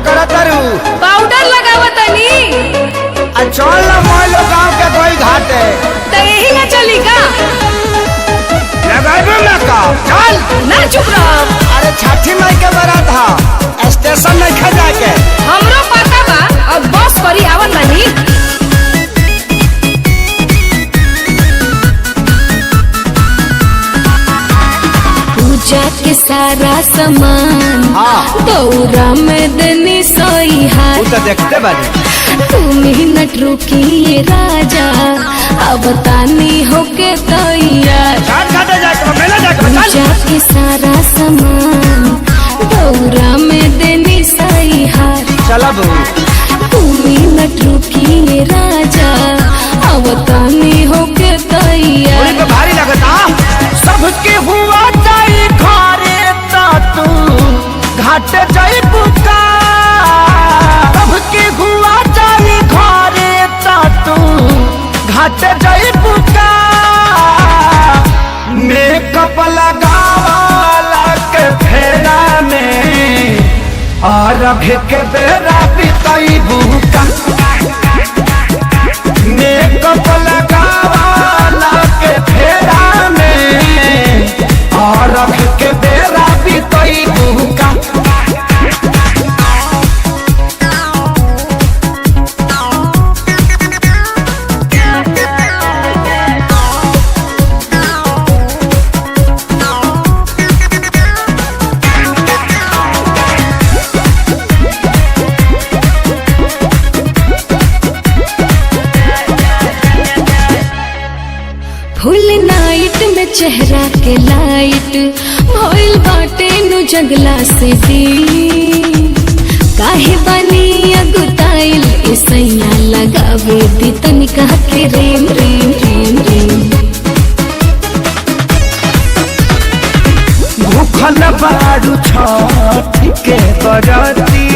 करत रू पाउडर लगावतनी चल ना मोलो गांव के कोई घाटे तो यही ना चली का लगाबे ना का चल ना चुप रहो। अरे छठी माई के बारात हा स्टेशन नहीं खा जाके हमरो पता बा अब बस करी आवत नहीं। पूजा के सारा सामान दौरा में देनी सोई हाथ तो देखते बानी तुम ही नट रुकी राजा अब तानी होके तैयार पूजा के सारा सामान दौरा में देनी सही हार चला तुम ही नट रुकी राजा अब तानी होके तैयार भारी लगता सबके हुआ जाई घरे तू घाट जाई बुका सबके हुआ जाई घरे तू घाट जाई बुका मेकअप लगावाला के फेरा में और अभी के बेरा बिताई बुका मेकअप लगावाला के फेरा में और अभी के बेरा बिताई बुका फुल नाइट में चेहरा के लाइट भइल बाटे नु जंगला से दी काहे बनी अगुताइल ऐसैया लगावे दी तनिका के रेम रेम रेम रेम भूखल बारू छठ के बरती